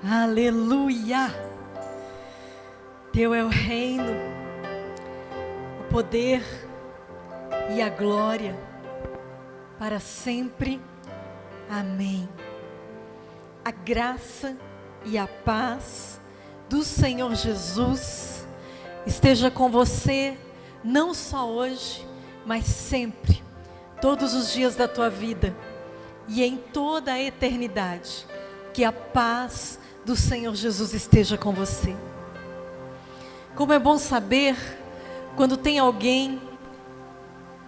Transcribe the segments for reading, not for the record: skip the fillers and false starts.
Aleluia! Teu é o reino, o poder e a glória para sempre. Amém. A graça e a paz do Senhor Jesus esteja com você, não só hoje, mas sempre, todos os dias da tua vida e em toda a eternidade. Que a paz do Senhor Jesus esteja com você. Como é bom saber quando tem alguém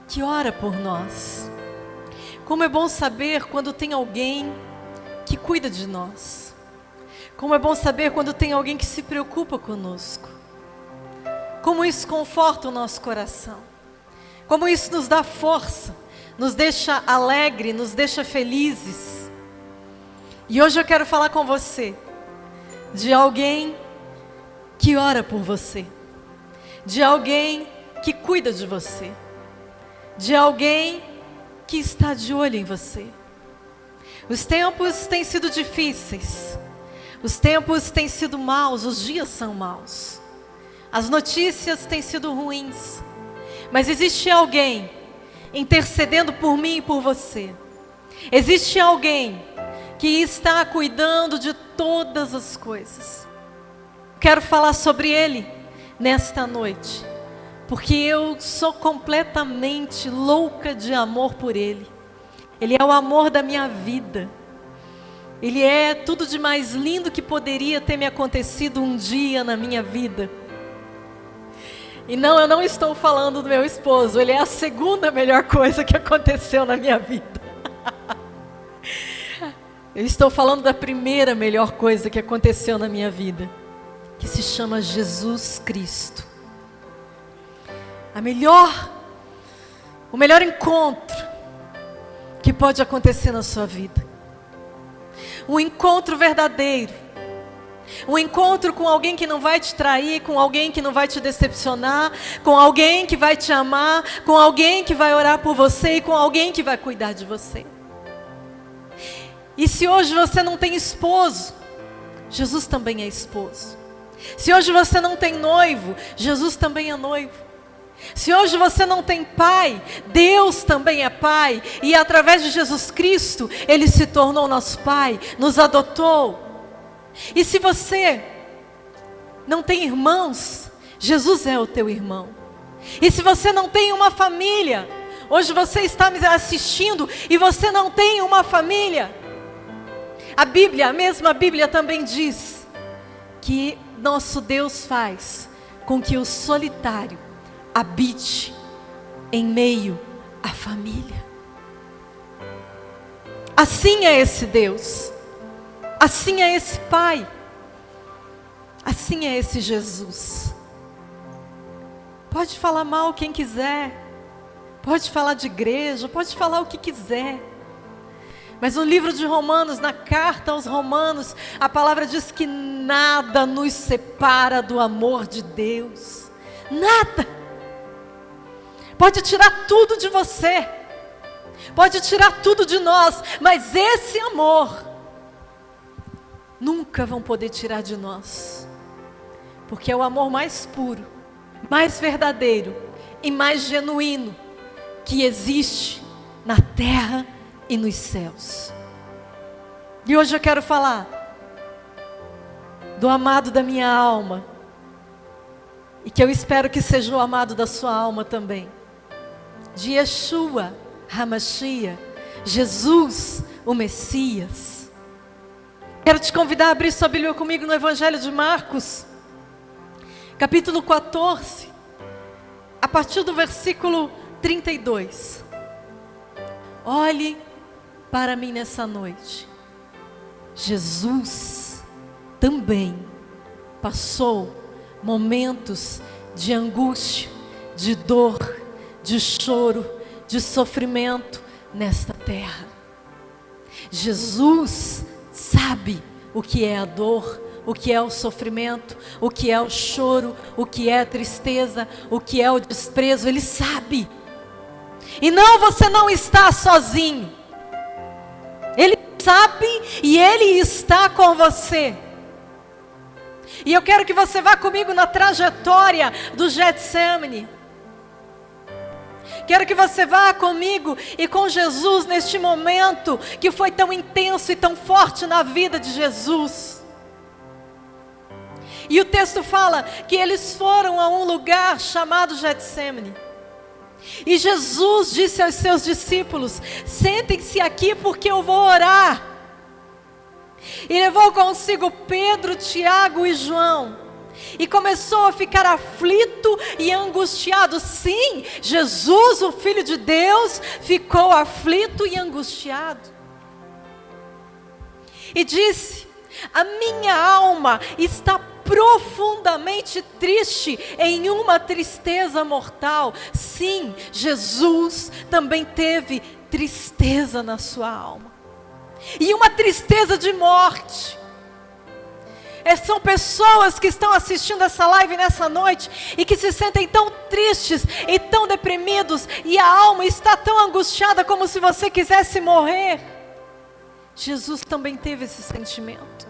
que ora por nós. Como é bom saber quando tem alguém que cuida de nós. Como é bom saber quando tem alguém que se preocupa conosco. Como isso conforta o nosso coração. Como isso nos dá força, nos deixa alegre, nos deixa felizes. E hoje eu quero falar com você de alguém que ora por você, de alguém que cuida de você, de alguém que está de olho em você. Os tempos têm sido difíceis, os tempos têm sido maus, os dias são maus, as notícias têm sido ruins, mas existe alguém intercedendo por mim e por você. Existe alguém que está cuidando de todas as coisas. Quero falar sobre Ele nesta noite, porque eu sou completamente louca de amor por Ele. Ele é o amor da minha vida. Ele é tudo de mais lindo que poderia ter me acontecido um dia na minha vida. E não, eu não estou falando do meu esposo. Ele é a segunda melhor coisa que aconteceu na minha vida. Eu estou falando da primeira melhor coisa que aconteceu na minha vida, que se chama Jesus Cristo. O melhor encontro que pode acontecer na sua vida. Um encontro verdadeiro. Um encontro com alguém que não vai te trair, com alguém que não vai te decepcionar, com alguém que vai te amar, com alguém que vai orar por você e com alguém que vai cuidar de você. E se hoje você não tem esposo, Jesus também é esposo. Se hoje você não tem noivo, Jesus também é noivo. Se hoje você não tem pai, Deus também é pai. E através de Jesus Cristo, Ele se tornou nosso pai, nos adotou. E se você não tem irmãos, Jesus é o teu irmão. E se você não tem uma família, hoje você está me assistindo e você não tem uma família, a mesma Bíblia também diz que nosso Deus faz com que o solitário habite em meio à família. Assim é esse Deus, assim é esse Pai, assim é esse Jesus. Pode falar mal quem quiser, pode falar de igreja, pode falar o que quiser. Mas no livro de Romanos, na carta aos Romanos, a palavra diz que nada nos separa do amor de Deus. Nada. Pode tirar tudo de você, pode tirar tudo de nós, mas esse amor nunca vão poder tirar de nós, porque é o amor mais puro, mais verdadeiro e mais genuíno que existe na terra e nos céus. E hoje eu quero falar do amado da minha alma, e que eu espero que seja o amado da sua alma também, de Yeshua HaMashiach, Jesus, o Messias. Quero te convidar a abrir sua Bíblia comigo no Evangelho de Marcos, capítulo 14, a partir do versículo 32. Olhe para mim nessa noite. Jesus também passou momentos de angústia, de dor, de choro, de sofrimento nesta terra. Jesus sabe o que é a dor, o que é o sofrimento, o que é o choro, o que é a tristeza, o que é o desprezo. Ele sabe. E não, você não está sozinho. Ele sabe e Ele está com você. E eu quero que você vá comigo na trajetória do Getsemane. Quero que você vá comigo e com Jesus neste momento que foi tão intenso e tão forte na vida de Jesus. E o texto fala que eles foram a um lugar chamado Getsemane. E Jesus disse aos seus discípulos: sentem-se aqui porque eu vou orar. E levou consigo Pedro, Tiago e João. E começou a ficar aflito e angustiado. Sim, Jesus, o Filho de Deus, ficou aflito e angustiado. E disse: a minha alma está profundamente triste, em uma tristeza mortal. Sim, Jesus também teve tristeza na sua alma. E uma tristeza de morte. São pessoas que estão assistindo essa live nessa noite e que se sentem tão tristes e tão deprimidos, e a alma está tão angustiada como se você quisesse morrer. Jesus também teve esse sentimento.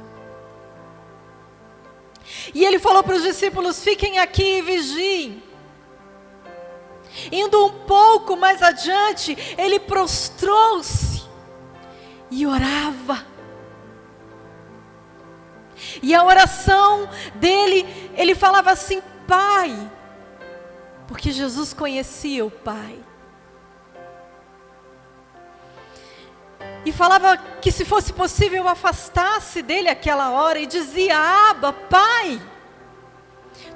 E ele falou para os discípulos: fiquem aqui e vigiem. Indo um pouco mais adiante, ele prostrou-se e orava. E a oração dele, ele falava assim: Pai, porque Jesus conhecia o Pai. E falava que se fosse possível afastasse dele aquela hora, e dizia: Abba, Pai,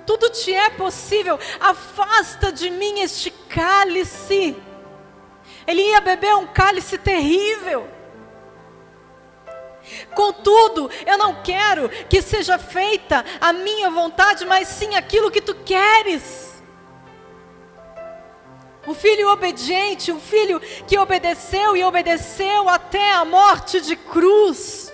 tudo te é possível, afasta de mim este cálice. Ele ia beber um cálice terrível. Contudo, eu não quero que seja feita a minha vontade, mas sim aquilo que tu queres. O filho obediente, o filho que obedeceu e obedeceu até a morte de cruz.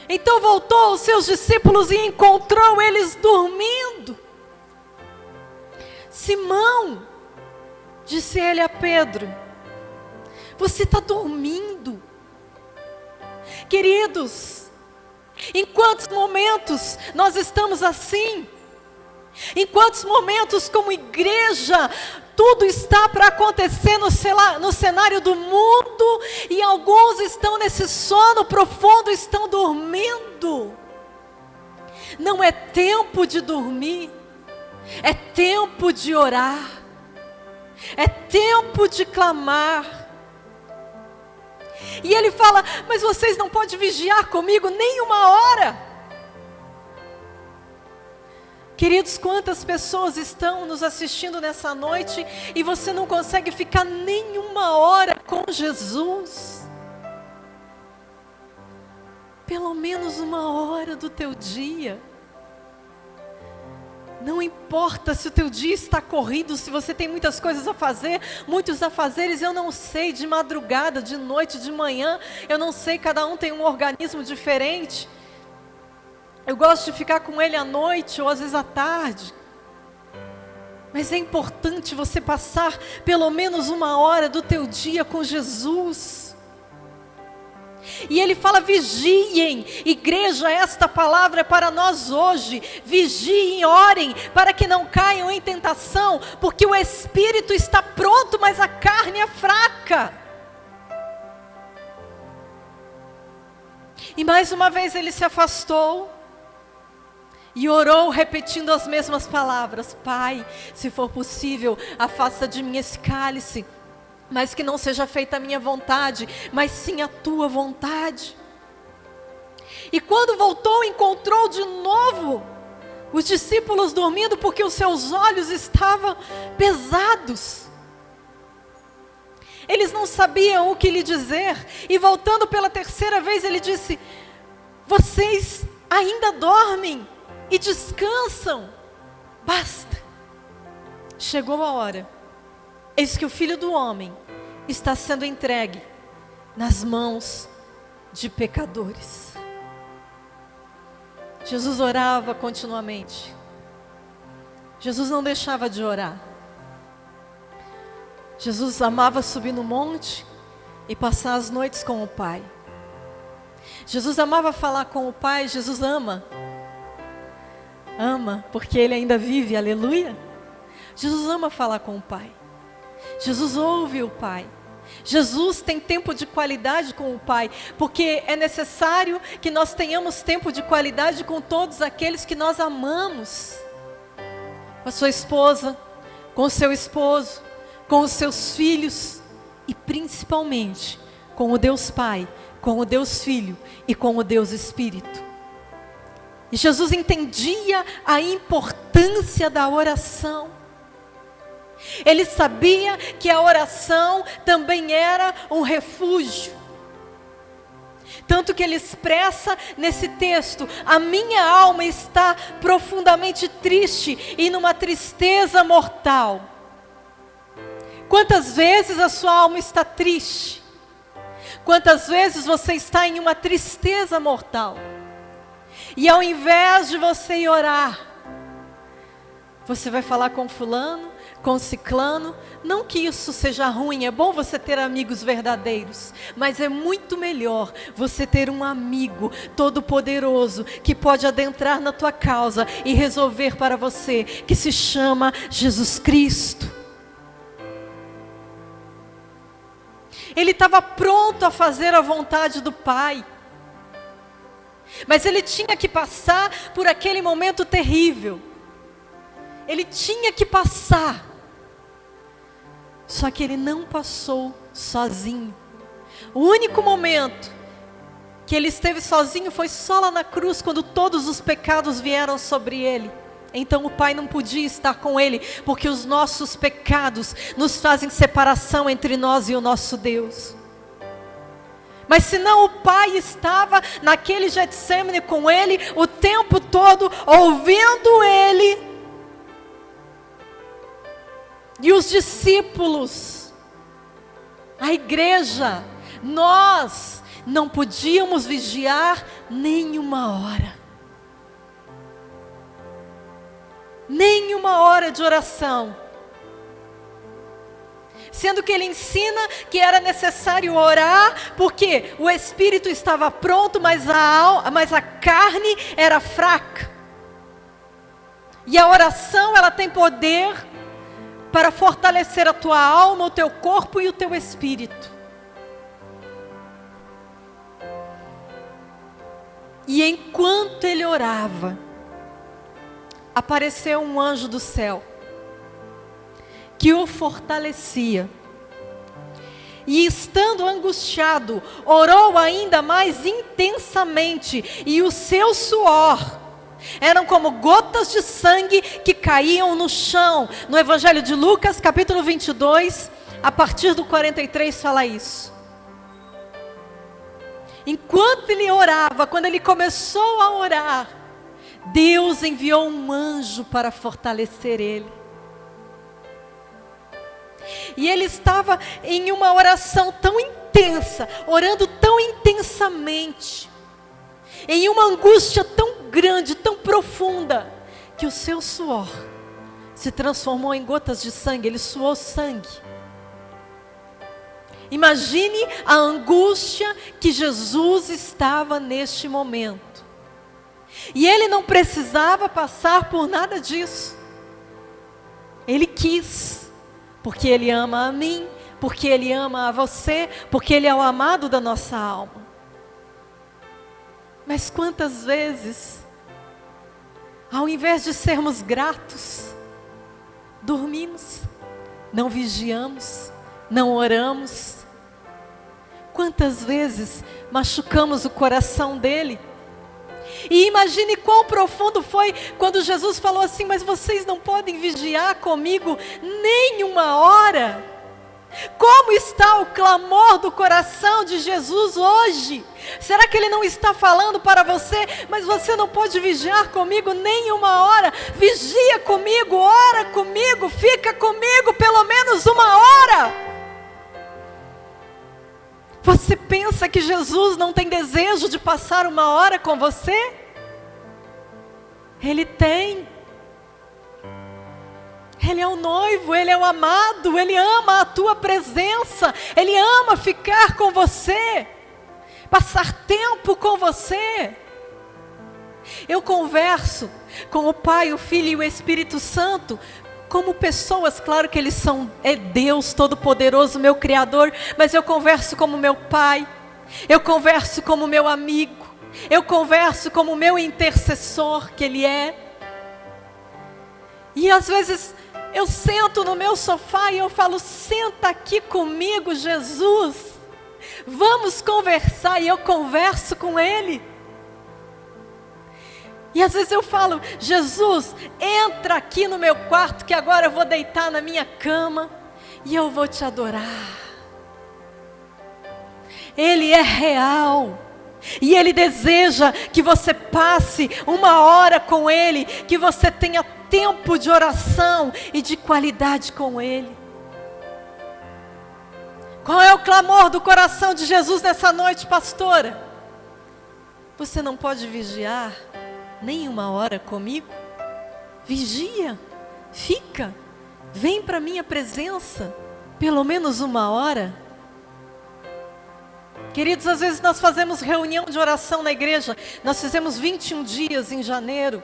Então voltou aos seus discípulos e encontrou eles dormindo. Simão, disse ele a Pedro, você está dormindo? Queridos, em quantos momentos nós estamos assim? Em quantos momentos como igreja, tudo está para acontecer no cenário do mundo, e alguns estão nesse sono profundo, estão dormindo. Não é tempo de dormir, é tempo de orar, é tempo de clamar. E ele fala: mas vocês não podem vigiar comigo nem uma hora. Queridos, quantas pessoas estão nos assistindo nessa noite e você não consegue ficar nem uma hora com Jesus? Pelo menos uma hora do teu dia. Não importa se o teu dia está corrido, se você tem muitas coisas a fazer, muitos afazeres, eu não sei, de madrugada, de noite, de manhã, eu não sei, cada um tem um organismo diferente. Eu gosto de ficar com ele à noite ou às vezes à tarde. Mas é importante você passar pelo menos uma hora do teu dia com Jesus. E ele fala: vigiem. Igreja, esta palavra é para nós hoje. Vigiem, orem, para que não caiam em tentação, porque o espírito está pronto, mas a carne é fraca. E mais uma vez ele se afastou e orou repetindo as mesmas palavras: Pai, se for possível, afasta de mim esse cálice, mas que não seja feita a minha vontade, mas sim a tua vontade. E quando voltou, encontrou de novo os discípulos dormindo, porque os seus olhos estavam pesados. Eles não sabiam o que lhe dizer. E voltando pela terceira vez, ele disse: vocês ainda dormem e descansam? Basta. Chegou a hora. Eis que o Filho do Homem está sendo entregue nas mãos de pecadores. Jesus orava continuamente. Jesus não deixava de orar. Jesus amava subir no monte e passar as noites com o Pai. Jesus amava falar com o Pai. Jesus ama Ama, porque Ele ainda vive, aleluia. Jesus ama falar com o Pai. Jesus ouve o Pai. Jesus tem tempo de qualidade com o Pai, porque é necessário que nós tenhamos tempo de qualidade com todos aqueles que nós amamos. Com a sua esposa, com o seu esposo, com os seus filhos e principalmente com o Deus Pai, com o Deus Filho e com o Deus Espírito. E Jesus entendia a importância da oração. Ele sabia que a oração também era um refúgio. Tanto que ele expressa nesse texto: a minha alma está profundamente triste e numa tristeza mortal. Quantas vezes a sua alma está triste? Quantas vezes você está em uma tristeza mortal? E ao invés de você ir orar, você vai falar com fulano, com ciclano. Não que isso seja ruim, é bom você ter amigos verdadeiros, mas é muito melhor você ter um amigo todo-poderoso que pode adentrar na tua causa e resolver para você, que se chama Jesus Cristo. Ele estava pronto a fazer a vontade do Pai, mas ele tinha que passar por aquele momento terrível. Ele tinha que passar. Só que ele não passou sozinho. O único momento que ele esteve sozinho foi só lá na cruz, quando todos os pecados vieram sobre ele. Então o Pai não podia estar com ele, porque os nossos pecados nos fazem separação entre nós e o nosso Deus. Mas se não, o Pai estava naquele Getsemane com ele o tempo todo, ouvindo ele. E os discípulos, a igreja, nós não podíamos vigiar nem uma hora. Nem uma hora de oração. Sendo que ele ensina que era necessário orar, porque o espírito estava pronto, mas a carne era fraca. E a oração, ela tem poder para fortalecer a tua alma, o teu corpo e o teu espírito. E enquanto ele orava, apareceu um anjo do céu, que o fortalecia. E estando angustiado, orou ainda mais intensamente, e o seu suor eram como gotas de sangue que caíam no chão. No Evangelho de Lucas, capítulo 22, a partir do 43, fala isso. Enquanto ele orava, quando ele começou a orar, Deus enviou um anjo para fortalecer ele. E ele estava em uma oração tão intensa, orando tão intensamente, em uma angústia tão grande, tão profunda, que o seu suor se transformou em gotas de sangue. Ele suou sangue. Imagine a angústia que Jesus estava neste momento. E ele não precisava passar por nada disso. Ele quis, porque ele ama a mim, porque ele ama a você, porque ele é o amado da nossa alma. Mas quantas vezes, ao invés de sermos gratos, dormimos, não vigiamos, não oramos? Quantas vezes machucamos o coração dele? E imagine quão profundo foi quando Jesus falou assim: mas vocês não podem vigiar comigo nem uma hora. Como está o clamor do coração de Jesus hoje? Será que ele não está falando para você: mas você não pode vigiar comigo nem uma hora? Vigia comigo, ora comigo, fica comigo pelo menos uma hora. Você pensa que Jesus não tem desejo de passar uma hora com você? Ele tem. Ele é o noivo, ele é o amado, ele ama a tua presença, ele ama ficar com você, passar tempo com você. Eu converso com o Pai, o Filho e o Espírito Santo como pessoas. Claro que eles é Deus Todo-Poderoso, meu Criador, mas eu converso como meu Pai, eu converso como meu amigo, eu converso como meu intercessor que Ele é. E às vezes eu sento no meu sofá e eu falo: senta aqui comigo, Jesus, vamos conversar. E eu converso com Ele. E às vezes eu falo: Jesus, entra aqui no meu quarto, que agora eu vou deitar na minha cama e eu vou te adorar. Ele é real. E Ele deseja que você passe uma hora com Ele, que você tenha tempo de oração e de qualidade com Ele. Qual é o clamor do coração de Jesus nessa noite, pastora? Você não pode vigiar nem uma hora comigo? Vigia, fica, vem para a minha presença, pelo menos uma hora. Queridos, às vezes nós fazemos reunião de oração na igreja. Nós fizemos 21 dias em janeiro.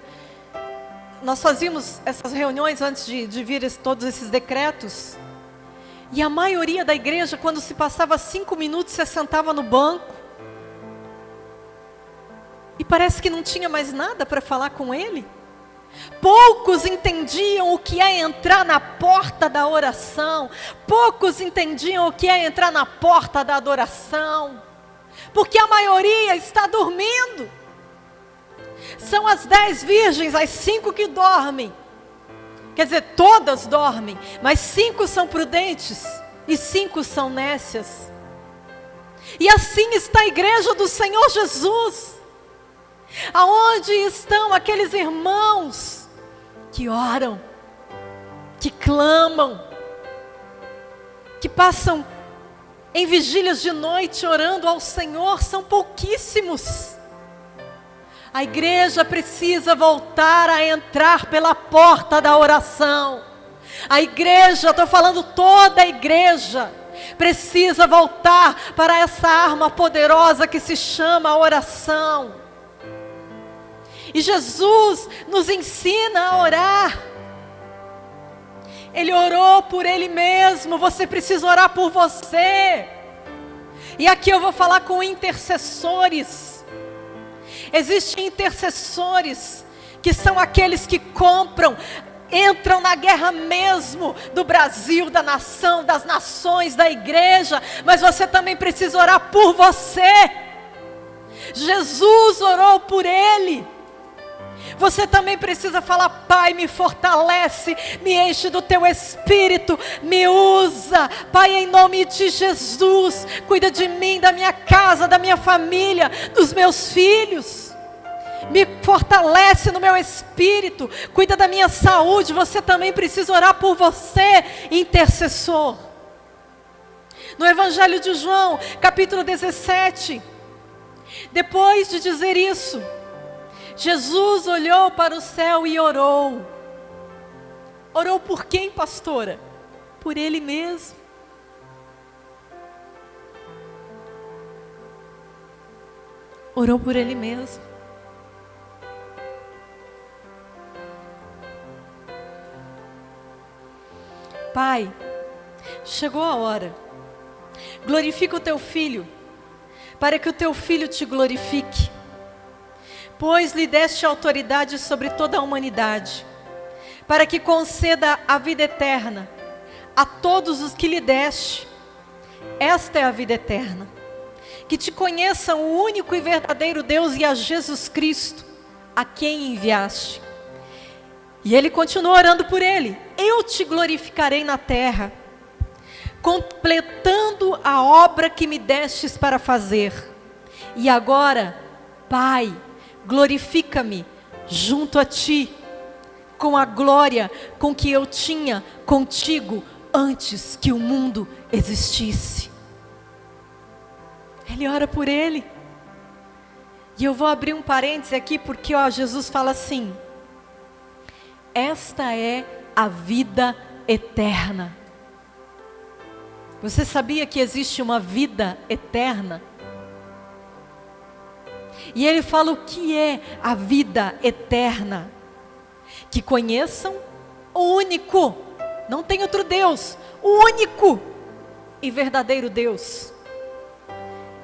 Nós fazíamos essas reuniões antes de vir todos esses decretos. E a maioria da igreja, quando se passava 5 minutos, se sentava no banco. E parece que não tinha mais nada para falar com Ele. Poucos entendiam o que é entrar na porta da oração. Poucos entendiam o que é entrar na porta da adoração. Porque a maioria está dormindo. São as 10 virgens, as 5 que dormem. Quer dizer, todas dormem, mas 5 são prudentes e 5 são nécias. E assim está a igreja do Senhor Jesus. Aonde estão aqueles irmãos que oram, que clamam, que passam em vigílias de noite orando ao Senhor? São pouquíssimos. A igreja precisa voltar a entrar pela porta da oração. A igreja, estou falando toda a igreja, precisa voltar para essa arma poderosa que se chama oração. E Jesus nos ensina a orar. Ele orou por Ele mesmo. Você precisa orar por você. E aqui eu vou falar com intercessores. Existem intercessores que são aqueles que compram, entram na guerra mesmo do Brasil, da nação, das nações, da igreja. Mas você também precisa orar por você. Jesus orou por Ele. Você também precisa falar: Pai, me fortalece, me enche do Teu Espírito, me usa, Pai, em nome de Jesus, cuida de mim, da minha casa, da minha família, dos meus filhos, me fortalece no meu espírito, cuida da minha saúde. Você também precisa orar por você, intercessor. No Evangelho de João, capítulo 17, depois de dizer isso, Jesus olhou para o céu e orou. Orou por quem, pastora? Por Ele mesmo. Orou por Ele mesmo. Pai, chegou a hora. Glorifica o Teu Filho, para que o Teu Filho te glorifique. Pois lhe deste autoridade sobre toda a humanidade, para que conceda a vida eterna a todos os que lhe deste. Esta é a vida eterna, que te conheçam o único e verdadeiro Deus e a Jesus Cristo, a quem enviaste. E ele continua orando por ele: eu te glorificarei na terra, completando a obra que me destes para fazer. E agora, Pai, glorifica-me junto a Ti, com a glória com que eu tinha contigo antes que o mundo existisse. Ele ora por ele. E eu vou abrir um parêntese aqui, porque Jesus fala assim: esta é a vida eterna. Você sabia que existe uma vida eterna? E ele fala o que é a vida eterna: que conheçam o único, não tem outro Deus, o único e verdadeiro Deus,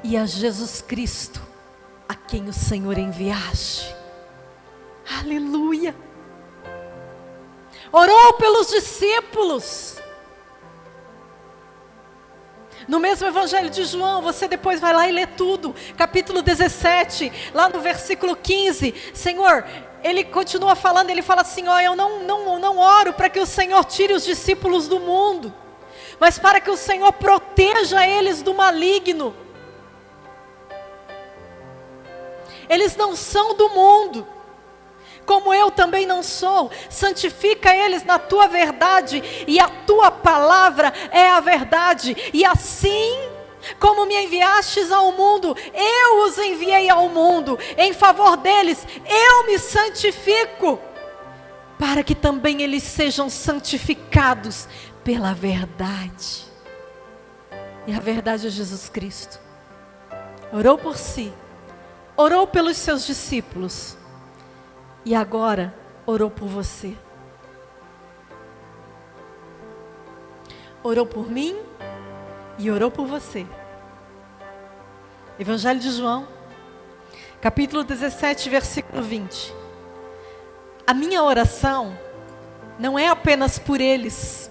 e a Jesus Cristo, a quem o Senhor enviaste. Aleluia. Orou pelos discípulos. No mesmo Evangelho de João, você depois vai lá e lê tudo, capítulo 17, lá no versículo 15, Senhor, ele continua falando, ele fala assim, ó, eu não oro para que o Senhor tire os discípulos do mundo, mas para que o Senhor proteja eles do maligno. Eles não são do mundo, como eu também não sou. Santifica eles na tua verdade, e a tua palavra é a verdade. E assim como me enviastes ao mundo, eu os enviei ao mundo. Em favor deles, eu me santifico, para que também eles sejam santificados pela verdade. E a verdade é Jesus Cristo. Orou por si, orou pelos seus discípulos, e agora orou por você. Orou por mim e orou por você. Evangelho de João, capítulo 17, versículo 20. A minha oração não é apenas por eles,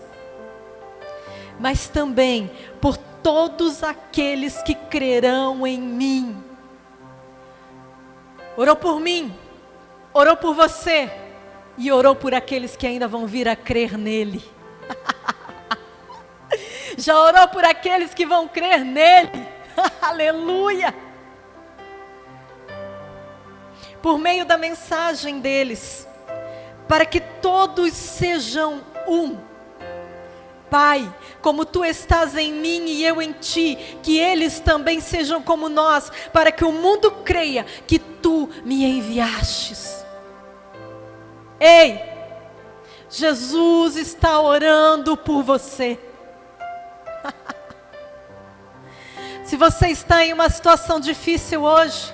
mas também por todos aqueles que crerão em mim. Orou por mim, orou por você e orou por aqueles que ainda vão vir a crer nele. Já orou por aqueles que vão crer nele. Aleluia! Por meio da mensagem deles, para que todos sejam um. Pai, como tu estás em mim e eu em ti, que eles também sejam como nós, para que o mundo creia que tu me enviastes. Ei, Jesus está orando por você. Se você está em uma situação difícil hoje,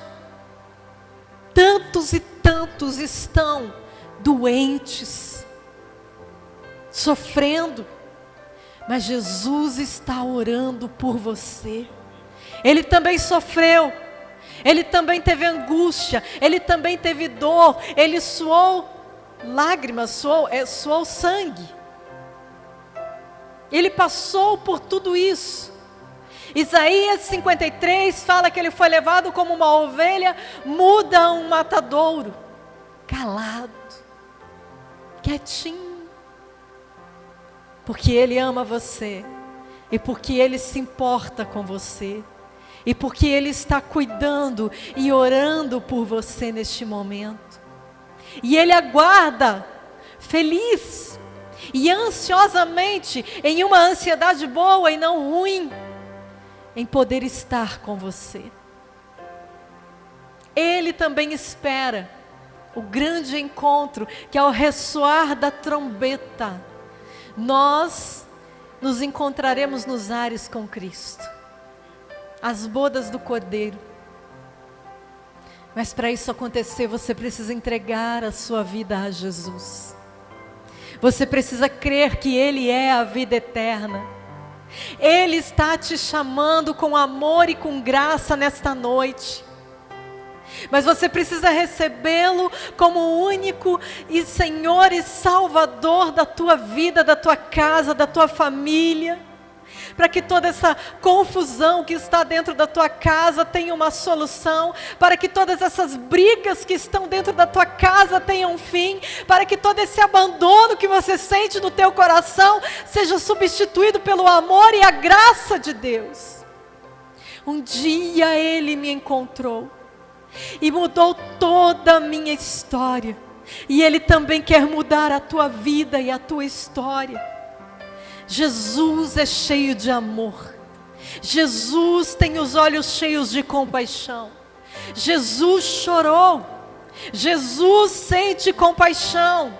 tantos e tantos estão doentes, sofrendo, mas Jesus está orando por você. Ele também sofreu, ele também teve angústia, ele também teve dor, ele suou lágrimas, suou sangue. Ele passou por tudo isso. Isaías 53 fala que ele foi levado como uma ovelha muda a um matadouro, calado, quietinho, porque ele ama você, e porque ele se importa com você, e porque ele está cuidando e orando por você neste momento, e ele aguarda, feliz, e ansiosamente, em uma ansiedade boa e não ruim, em poder estar com você. Ele também espera o grande encontro, que ao ressoar da trombeta, nós nos encontraremos nos ares com Cristo, as bodas do Cordeiro. Mas para isso acontecer, você precisa entregar a sua vida a Jesus. Você precisa crer que Ele é a vida eterna. Ele está te chamando com amor e com graça nesta noite. Mas você precisa recebê-lo como o único e Senhor e Salvador da tua vida, da tua casa, da tua família. Para que toda essa confusão que está dentro da tua casa tenha uma solução. Para que todas essas brigas que estão dentro da tua casa tenham um fim. Para que todo esse abandono que você sente no teu coração seja substituído pelo amor e a graça de Deus. Um dia Ele me encontrou e mudou toda a minha história. E Ele também quer mudar a tua vida e a tua história. Jesus é cheio de amor. Jesus tem os olhos cheios de compaixão. Jesus chorou. Jesus sente compaixão.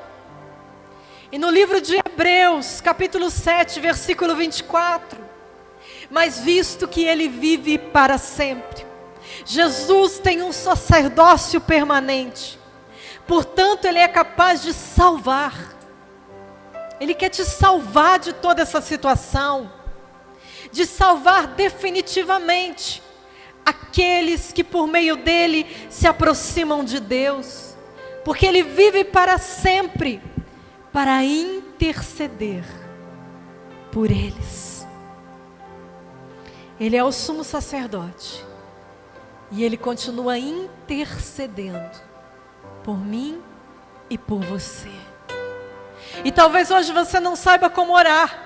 E no livro de Hebreus, capítulo 7, versículo 24. Mas visto que Ele vive para sempre, Jesus tem um sacerdócio permanente, portanto Ele é capaz de salvar. Ele quer te salvar de toda essa situação, de salvar definitivamente aqueles que por meio dele se aproximam de Deus, porque Ele vive para sempre, para interceder por eles. Ele é o sumo sacerdote, e Ele continua intercedendo por mim e por você. E talvez hoje você não saiba como orar,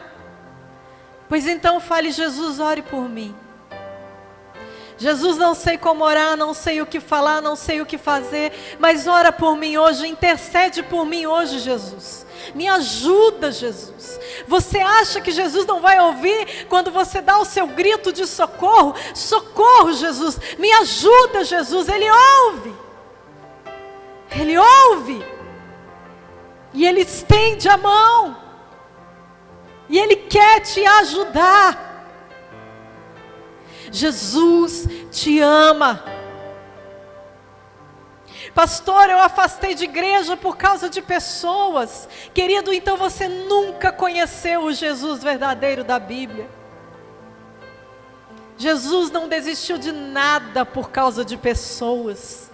pois então fale: Jesus, ore por mim. Jesus, não sei como orar, não sei o que falar, não sei o que fazer, mas ora por mim hoje, intercede por mim hoje, Jesus. Me ajuda, Jesus. Você acha que Jesus não vai ouvir quando você dá o seu grito de socorro? Socorro, Jesus. Me ajuda, Jesus. Ele ouve. Ele ouve. E Ele estende a mão. E Ele quer te ajudar. Jesus te ama. Pastor, eu afastei de igreja por causa de pessoas. Querido, então você nunca conheceu o Jesus verdadeiro da Bíblia. Jesus não desistiu de nada por causa de pessoas.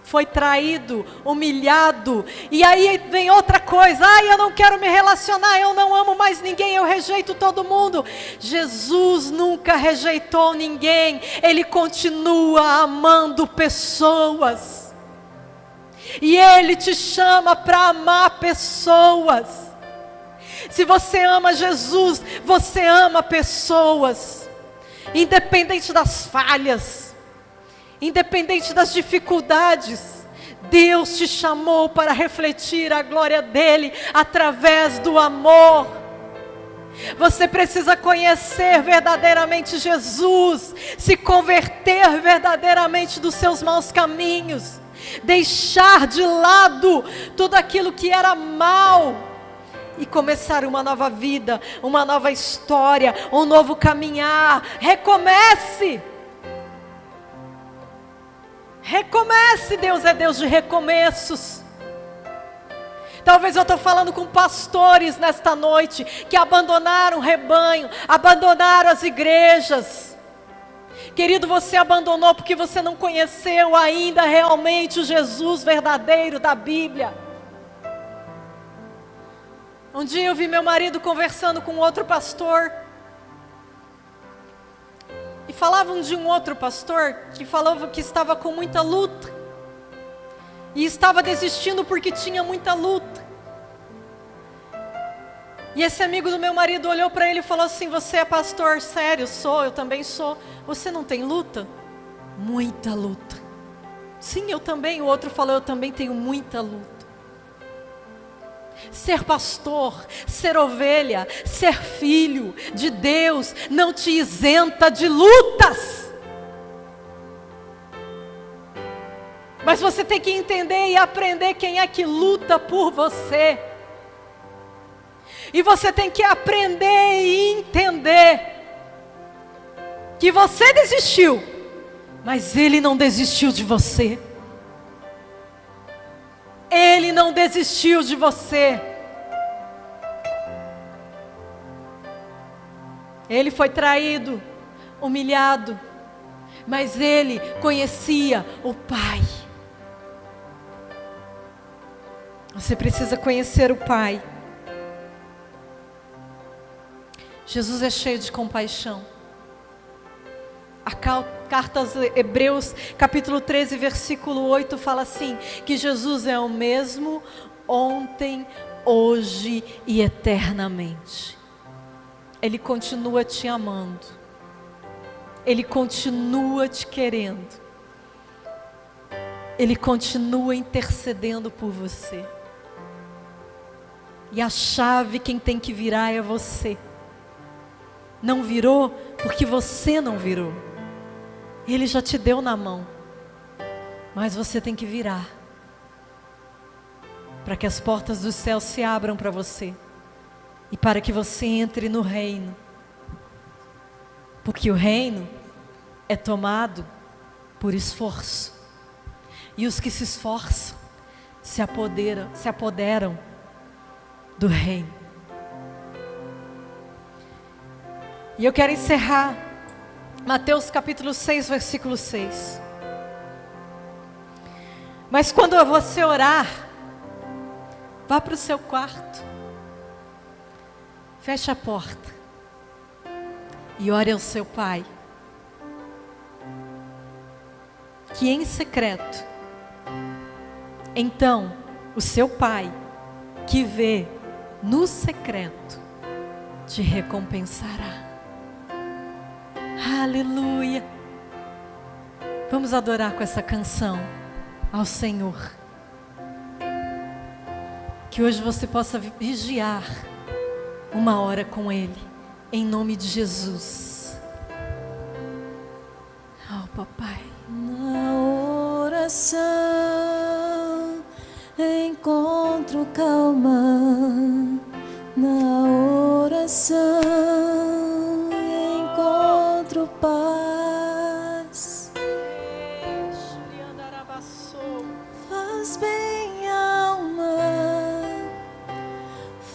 Foi traído, humilhado, e aí vem outra coisa: ai, eu não quero me relacionar, eu não amo mais ninguém, eu rejeito todo mundo. Jesus nunca rejeitou ninguém, Ele continua amando pessoas, e Ele te chama para amar pessoas. Se você ama Jesus, você ama pessoas, independente das falhas, independente das dificuldades. Deus te chamou para refletir a glória dEle através do amor. Você precisa conhecer verdadeiramente Jesus, se converter verdadeiramente dos seus maus caminhos, deixar de lado tudo aquilo que era mal e começar uma nova vida, uma nova história, um novo caminhar. Recomece! Recomece, Deus é Deus de recomeços. Talvez eu estou falando com pastores nesta noite, que abandonaram o rebanho, abandonaram as igrejas. Querido, você abandonou porque você não conheceu ainda realmente o Jesus verdadeiro da Bíblia. Um dia eu vi meu marido conversando com outro pastor, e falavam de um outro pastor que falava que estava com muita luta, e estava desistindo porque tinha muita luta. E esse amigo do meu marido olhou para ele e falou assim: você é pastor? Sério? Sou, eu também sou. Você não tem luta? Muita luta. Sim, eu também. O outro falou: eu também tenho muita luta. Ser pastor, ser ovelha, ser filho de Deus não te isenta de lutas. Mas você tem que entender e aprender quem é que luta por você. E você tem que aprender e entender que você desistiu, mas Ele não desistiu de você. Ele não desistiu de você. Ele foi traído, humilhado, mas ele conhecia o Pai. Você precisa conhecer o Pai. Jesus é cheio de compaixão. A carta aos Hebreus, capítulo 13, versículo 8, fala assim: que Jesus é o mesmo ontem, hoje e eternamente. Ele continua te amando. Ele continua te querendo. Ele continua intercedendo por você. E a chave quem tem que virar é você. Não virou porque você não virou. Ele já te deu na mão, mas você tem que virar, para que as portas do céu se abram para você, e para que você entre no reino, porque o reino é tomado por esforço. E os que se esforçam se apoderam do reino. E eu quero encerrar Mateus capítulo 6, versículo 6. Mas quando você orar, vá para o seu quarto, feche a porta e ore ao seu Pai, que em secreto, então o seu Pai, que vê no secreto, te recompensará. Aleluia! Vamos adorar com essa canção ao Senhor. Que hoje você possa vigiar uma hora com Ele, em nome de Jesus. Oh, papai. Na oração encontro calma, na oração encontro paz. Faz bem a alma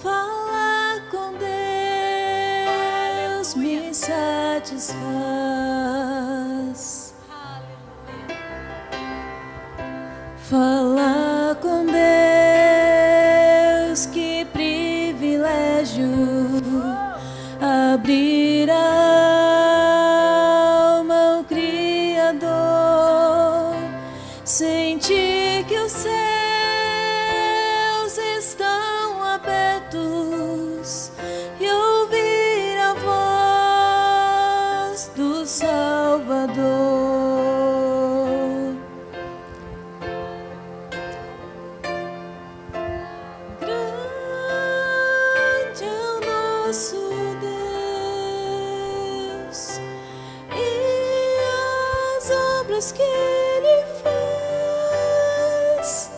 falar com Deus, me satisfaz. Falar com Deus, que privilégio, abrir a alma ao Criador, sentir que os céus estão abertos e ouvir a voz do Salvador. Que Ele faz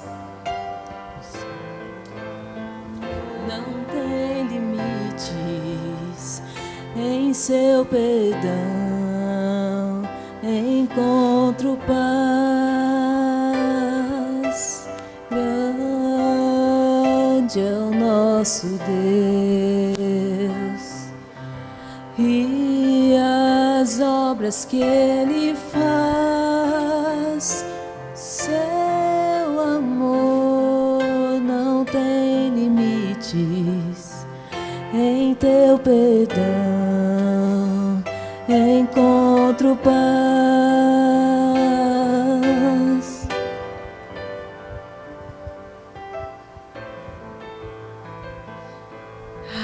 não tem limites. Em seu perdão encontro paz. Grande é o nosso Deus e as obras que Ele faz. Seu amor não tem limites. Em teu perdão encontro paz.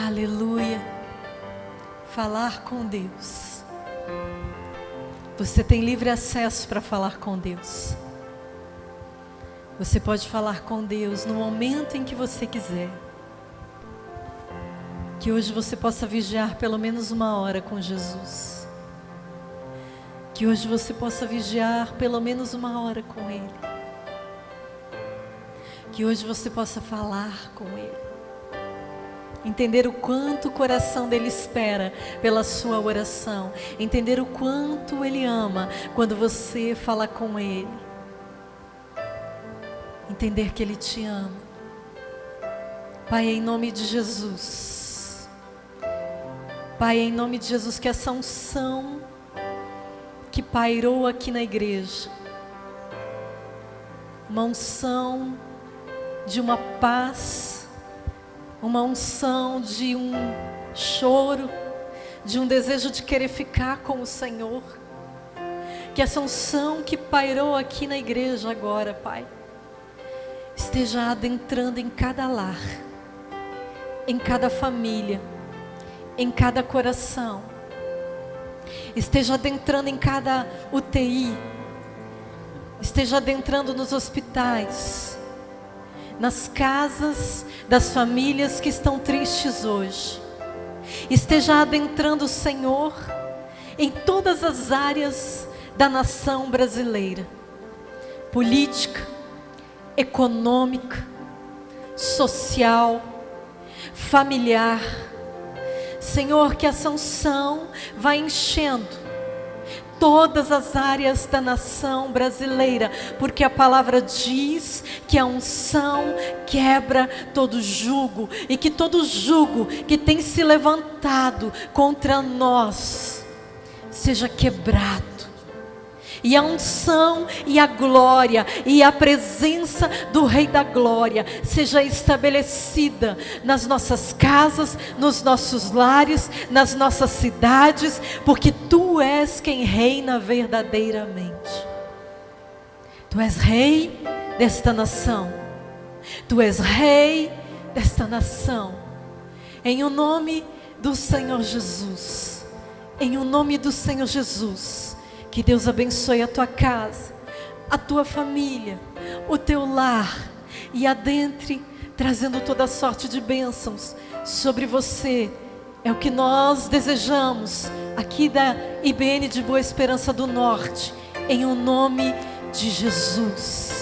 Aleluia. Falar com Deus. Você tem livre acesso para falar com Deus. Você pode falar com Deus no momento em que você quiser. Que hoje você possa vigiar pelo menos uma hora com Jesus. Que hoje você possa vigiar pelo menos uma hora com Ele. Que hoje você possa falar com Ele. Entender o quanto o coração dele espera pela sua oração. Entender o quanto ele ama quando você fala com ele. Entender que ele te ama. Pai, em nome de Jesus. Pai, em nome de Jesus, que essa unção que pairou aqui na igreja, uma unção de uma paz, uma unção de um choro, de um desejo de querer ficar com o Senhor. Que essa unção que pairou aqui na igreja agora, Pai, esteja adentrando em cada lar, em cada família, em cada coração. Esteja adentrando em cada UTI, esteja adentrando nos hospitais, nas casas das famílias que estão tristes hoje. Esteja adentrando o Senhor em todas as áreas da nação brasileira. Política, econômica, social, familiar. Senhor, que essa unção vai enchendo todas as áreas da nação brasileira, porque a palavra diz que a unção quebra todo jugo, e que todo jugo que tem se levantado contra nós seja quebrado. E a unção e a glória e a presença do Rei da Glória seja estabelecida nas nossas casas, nos nossos lares, nas nossas cidades, porque Tu és quem reina verdadeiramente. Tu és Rei desta nação. Tu és Rei desta nação. Em o nome do Senhor Jesus. Em o nome do Senhor Jesus. Que Deus abençoe a tua casa, a tua família, o teu lar, e adentre trazendo toda sorte de bênçãos sobre você. É o que nós desejamos aqui da IBN de Boa Esperança do Norte, em o nome de Jesus.